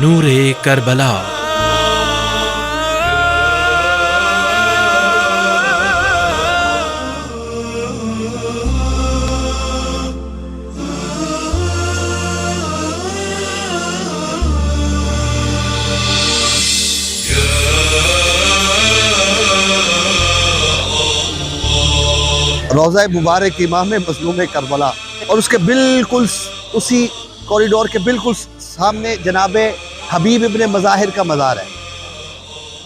نور کربلا۔ روضہ مبارک امام مظلوم کربلا، اور اس کے بالکل اسی کوریڈور کے بالکل سامنے جناب حبیب ابن مظاہر کا مزار ہے۔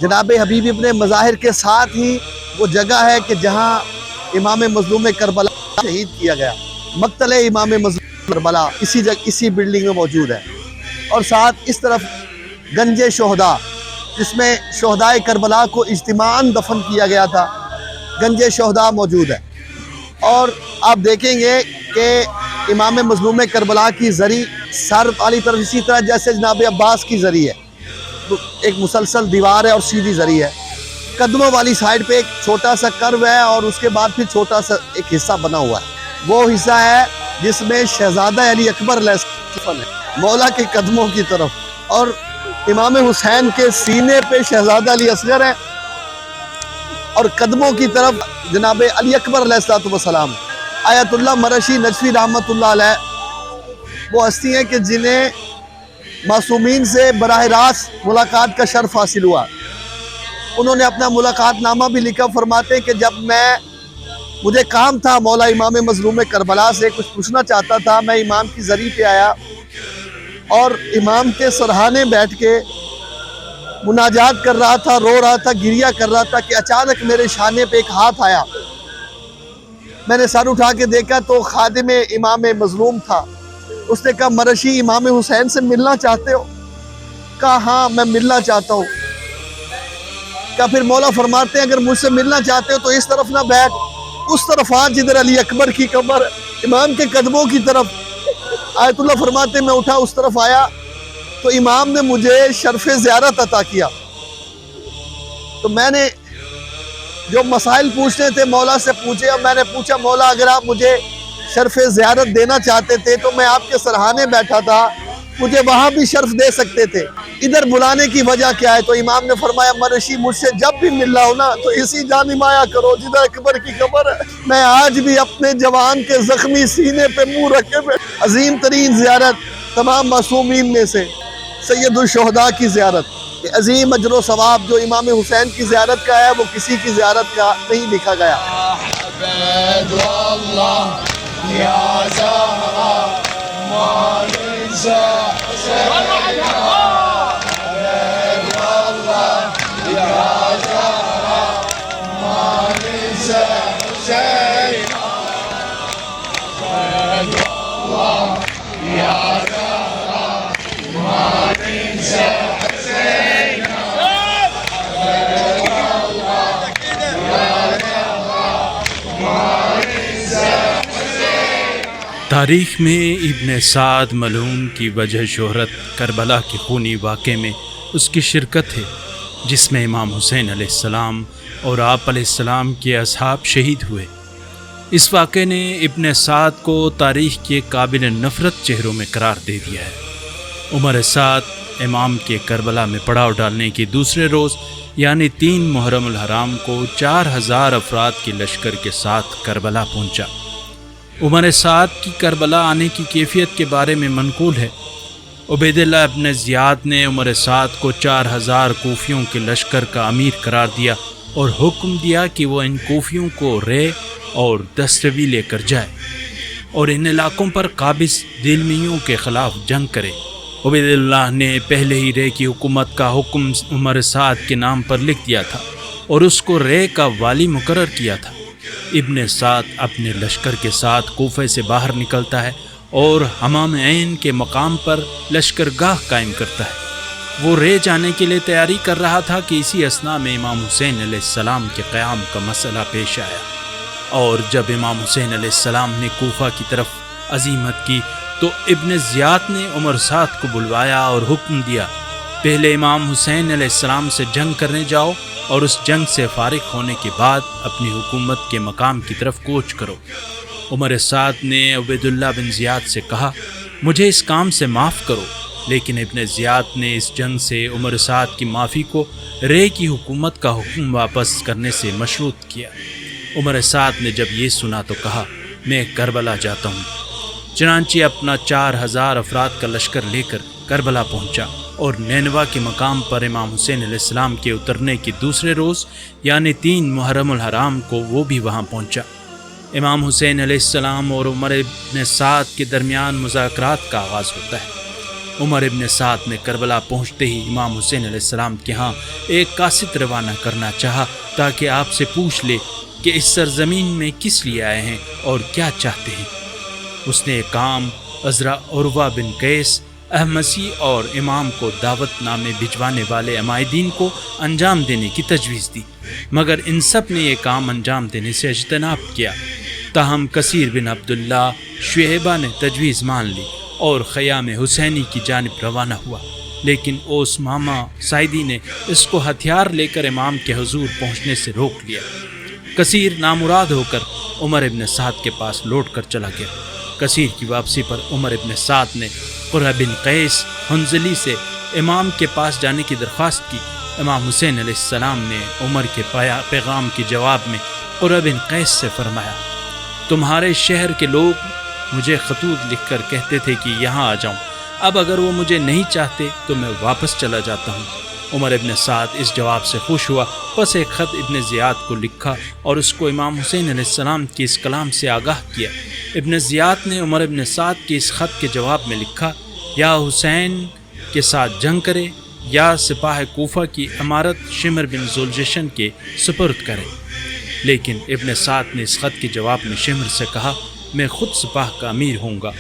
جناب حبیب ابن مظاہر کے ساتھ ہی وہ جگہ ہے کہ جہاں امام مظلوم کربلا شہید کیا گیا۔ مقتل امام مظلوم کربلا اسی بلڈنگ میں موجود ہے، اور ساتھ اس طرف گنج شہداء جس میں شہدائے کربلا کو اجتماعاً دفن کیا گیا تھا، گنج شہداء موجود ہے۔ اور آپ دیکھیں گے کہ امام مظلوم کربلا کی زری سر والی طرف اسی طرح جیسے جناب عباس کی زری ہے، ایک مسلسل دیوار ہے اور سیدھی زری ہے۔ قدموں والی سائڈ پہ ایک چھوٹا سا کرو ہے، اور اس کے بعد پھر چھوٹا سا ایک حصہ بنا ہوا ہے۔ وہ حصہ ہے جس میں شہزادہ علی اکبر علیہ السلام ہے مولا کے قدموں کی طرف، اور امام حسین کے سینے پہ شہزادہ علی اصغر ہے، اور قدموں کی طرف جناب علی اکبر علیہ السلام۔ آیت اللہ مرشی نجفی رحمۃ اللہ علیہ وہ ہستی ہیں کہ جنہیں معصومین سے براہ راست ملاقات کا شرف حاصل ہوا۔ انہوں نے اپنا ملاقات نامہ بھی لکھا، فرماتے ہیں کہ جب مجھے کام تھا مولا امام مظلوم کربلا سے، کچھ پوچھنا چاہتا تھا، میں امام کی زری پہ آیا اور امام کے سرہانے بیٹھ کے مناجات کر رہا تھا، رو رہا تھا، گریہ کر رہا تھا، کہ اچانک میرے شانے پہ ایک ہاتھ آیا۔ میں نے سر اٹھا کے دیکھا تو خادم امام مظلوم تھا۔ اس نے کہا مرشی امام حسین سے ملنا چاہتے ہو؟ کہا ہاں میں ملنا چاہتا ہوں۔ کہا پھر مولا فرماتے ہیں اگر مجھ سے ملنا چاہتے ہو تو اس طرف نہ بیٹھ، اس طرف آ جدھر علی اکبر کی قبر، امام کے قدموں کی طرف۔ آیت اللہ فرماتے ہیں میں اٹھا، اس طرف آیا تو امام نے مجھے شرف زیارت عطا کیا۔ تو میں نے جو مسائل پوچھنے تھے مولا سے پوچھے، اور میں نے پوچھا مولا اگر آپ مجھے شرف زیارت دینا چاہتے تھے تو میں آپ کے سرہانے بیٹھا تھا، مجھے وہاں بھی شرف دے سکتے تھے، ادھر بلانے کی وجہ کیا ہے؟ تو امام نے فرمایا مرشی مجھ سے جب بھی ملنا ہو نا تو اسی جانب آیا کرو جدھر اکبر کی قبر ہے۔ میں آج بھی اپنے جوان کے زخمی سینے پہ منہ رکھے ہوئے، عظیم ترین زیارت تمام معصومین میں سے سید الشہداء کی زیارت، عظیم اجر و ثواب جو امام حسین کی زیارت کا ہے وہ کسی کی زیارت کا نہیں لکھا گیا۔ تاریخ میں ابن سعد ملعون کی وجہ شہرت کربلا کے خونی واقعے میں اس کی شرکت ہے، جس میں امام حسین علیہ السلام اور آپ علیہ السلام کے اصحاب شہید ہوئے۔ اس واقعے نے ابن سعد کو تاریخ کے قابل نفرت چہروں میں قرار دے دیا ہے۔ عمر سعد امام کے کربلا میں پڑاؤ ڈالنے کے دوسرے روز یعنی 3 محرم الحرام کو 4000 افراد کے لشکر کے ساتھ کربلا پہنچا۔ عمر سعد کی کربلا آنے کی کیفیت کے بارے میں منقول ہے، عبید اللہ ابن زیاد نے عمر سعد کو 4000 کوفیوں کے لشکر کا امیر قرار دیا اور حکم دیا کہ وہ ان کوفیوں کو رے اور دستوی لے کر جائے اور ان علاقوں پر قابض دلمیوں کے خلاف جنگ کرے۔ عبید اللہ نے پہلے ہی رے کی حکومت کا حکم عمر سعد کے نام پر لکھ دیا تھا اور اس کو رے کا والی مقرر کیا تھا۔ ابن سعد اپنے لشکر کے ساتھ کوفے سے باہر نکلتا ہے اور حمام عین کے مقام پر لشکر گاہ قائم کرتا ہے۔ وہ رے جانے کے لیے تیاری کر رہا تھا کہ اسی اثناء میں امام حسین علیہ السلام کے قیام کا مسئلہ پیش آیا، اور جب امام حسین علیہ السلام نے کوفہ کی طرف عزیمت کی تو ابن زیاد نے عمر سعد کو بلوایا اور حکم دیا پہلے امام حسین علیہ السلام سے جنگ کرنے جاؤ اور اس جنگ سے فارغ ہونے کے بعد اپنی حکومت کے مقام کی طرف کوچ کرو۔ عمر سعد نے عبید اللہ بن زیاد سے کہا مجھے اس کام سے معاف کرو، لیکن ابن زیاد نے اس جنگ سے عمر سعد کی معافی کو رے کی حکومت کا حکم واپس کرنے سے مشروط کیا۔ عمر سعد نے جب یہ سنا تو کہا میں کربلا جاتا ہوں۔ چنانچہ اپنا 4000 افراد کا لشکر لے کر کربلا پہنچا اور نینوا کے مقام پر امام حسین علیہ السلام کے اترنے کے دوسرے روز یعنی 3 محرم الحرام کو وہ بھی وہاں پہنچا۔ امام حسین علیہ السلام اور عمر ابن سعد کے درمیان مذاکرات کا آغاز ہوتا ہے۔ عمر ابن سعد نے کربلا پہنچتے ہی امام حسین علیہ السلام کے ہاں ایک قاصد روانہ کرنا چاہا تاکہ آپ سے پوچھ لے کہ اس سرزمین میں کس لیے آئے ہیں اور کیا چاہتے ہیں۔ اس نے ایک کام عذرا عروہ بن قیس احمسی اور امام کو دعوت نامے بھجوانے والے عمائدین کو انجام دینے کی تجویز دی، مگر ان سب نے یہ کام انجام دینے سے اجتناب کیا۔ تاہم کثیر بن عبداللہ شعیبہ نے تجویز مان لی اور خیام حسینی کی جانب روانہ ہوا، لیکن اوس ماما سعیدی نے اس کو ہتھیار لے کر امام کے حضور پہنچنے سے روک لیا۔ کثیر نامراد ہو کر عمر ابن سعد کے پاس لوٹ کر چلا گیا۔ کثیر کی واپسی پر عمر ابن سعد نے قرہ بن قیس حنظلی سے امام کے پاس جانے کی درخواست کی۔ امام حسین علیہ السلام نے عمر کے پیغام کے جواب میں قرہ بن قیس سے فرمایا تمہارے شہر کے لوگ مجھے خطوط لکھ کر کہتے تھے کہ یہاں آ جاؤں، اب اگر وہ مجھے نہیں چاہتے تو میں واپس چلا جاتا ہوں۔ عمر ابن سعد اس جواب سے خوش ہوا، پس ایک خط ابن زیاد کو لکھا اور اس کو امام حسین علیہ السلام کے اس کلام سے آگاہ کیا۔ ابن زیاد نے عمر ابن سعد کے اس خط کے جواب میں لکھا یا حسین کے ساتھ جنگ کرے یا سپاہ کوفہ کی امارت شمر بن ذوالجشن کے سپرد کرے۔ لیکن ابن سعد نے اس خط کے جواب میں شمر سے کہا میں خود سپاہ کا امیر ہوں گا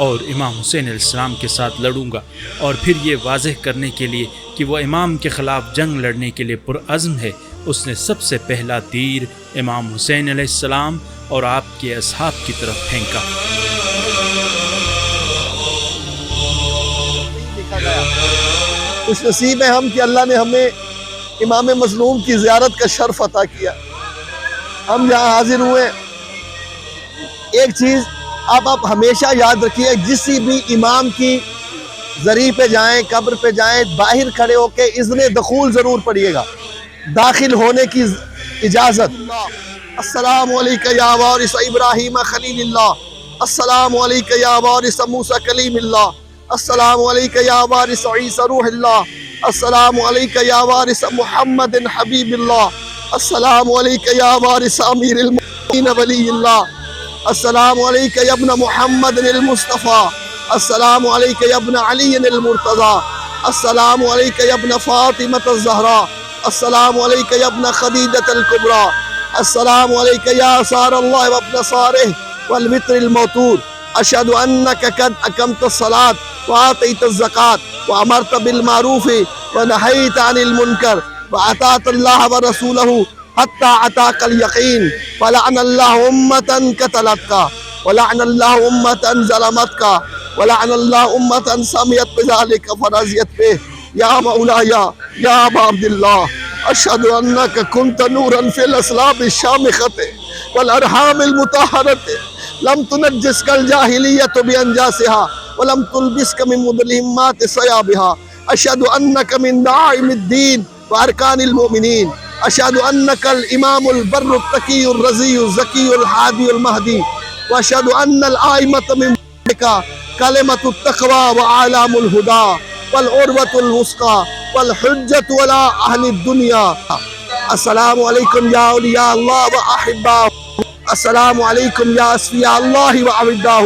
اور امام حسین علیہ السلام کے ساتھ لڑوں گا، اور پھر یہ واضح کرنے کے لیے کہ وہ امام کے خلاف جنگ لڑنے کے لیے پرعزم ہے، اس نے سب سے پہلا تیر امام حسین علیہ السلام اور آپ کے اصحاب کی طرف پھینکا۔ خوش نصیب ہیں ہم کہ اللہ نے ہمیں امام مظلوم کی زیارت کا شرف عطا کیا۔ ہم یہاں حاضر ہوئے، ایک چیز آپ ہمیشہ یاد رکھیے، کسی بھی امام کی زری پہ جائیں، قبر پہ جائیں، باہر کھڑے ہو کے اذن دخول ضرور پڑھیے گا، داخل ہونے کی اجازت۔ السلام علیکم یا وارث ابراہیم خلیل اللہ، السلام علیکم یا وارث موسیٰ کلیم اللہ، السلام علیکم یا وارث عیسی روح اللہ، السلام علیکم یا وارث محمد حبیب اللہ، السلام علیکم یا وارث امیر المؤمنین ولی اللہ، السلام علیکم یا ابن محمد المصطفیٰ، السلام علیکم یا ابن علی المرتضی، السلام علیکم یا ابن فاطمة الزہراء، السلام علیکم یا ابن خدیجة الکبریٰ، السلام علیکم یا انصار اللہ وابن صارہ والوتر الموتور، اشہد انک قد اقمت الصلاۃ وآتیت الزکاۃ وامرت بالمعروف ونہیت عن المنکر واطعت اللہ ورسولہ حتی اتاک الیقین، فلعن اللہ امتا قتلتک ولعن اللہ امتا ظلمتک ولعن اللہ امتا سمعت بذلک فرضیت بہ، یا مولاي یا ابا عبداللہ اشہد انک کنت نورا فی الاسلاب الشامخۃ والارحام المطہرۃ، لم تنجسک الجاہلیۃ بانجاسها ولم تلبسک من مظلمات ثیابها، اشہد انک من دعائم الدین وارکان المؤمنین، اشہد انک الامام البر التقی الرضی الزکی الحادی المہدی، واشہد ان الائمۃ من بعدک کلمۃ التقوی وعلام الہدی والعروۃ الوثقی والحجۃ علی اہل الدنیا۔ السلام علیکم یا اولیاء اللہ واحباہ، السلام علیکم یا اصفیاء اللہ وعبداہ،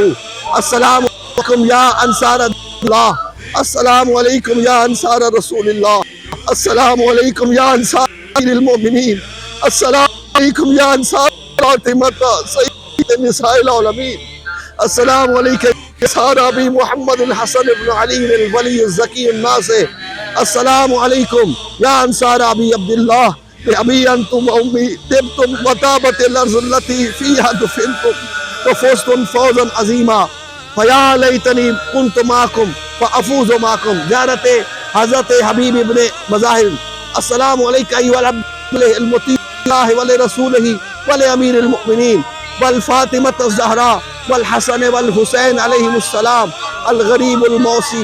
السلام علیکم یا انصار اللہ، السلام علیکم یا انصار رسول اللہ، السلام علیکم یا انصار المؤمنین، السلام علیکم یا انصار فاطمۃ سید نساء العالمین، السلام علیکم یا انصار ابی محمد الحسن بن علی الولی الزکی الناصح، السلام علیکم یا انصار ابی عبداللہ ابی انتم امی طبتم وطابت الارض التي فيها دفنتم وفزتم فوزا عظیما، فیا لیتنی کنت معکم فافوز معکم۔ زیارت حضرت حبیب ابن مظاہر۔ السلام علیکم ایھا العبد المطیع اللہ ولرسولہ ولامیر المؤمنین والفاطمۃ الزہراء والحسن والحسین علیہم السلام، الغریب الموسی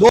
2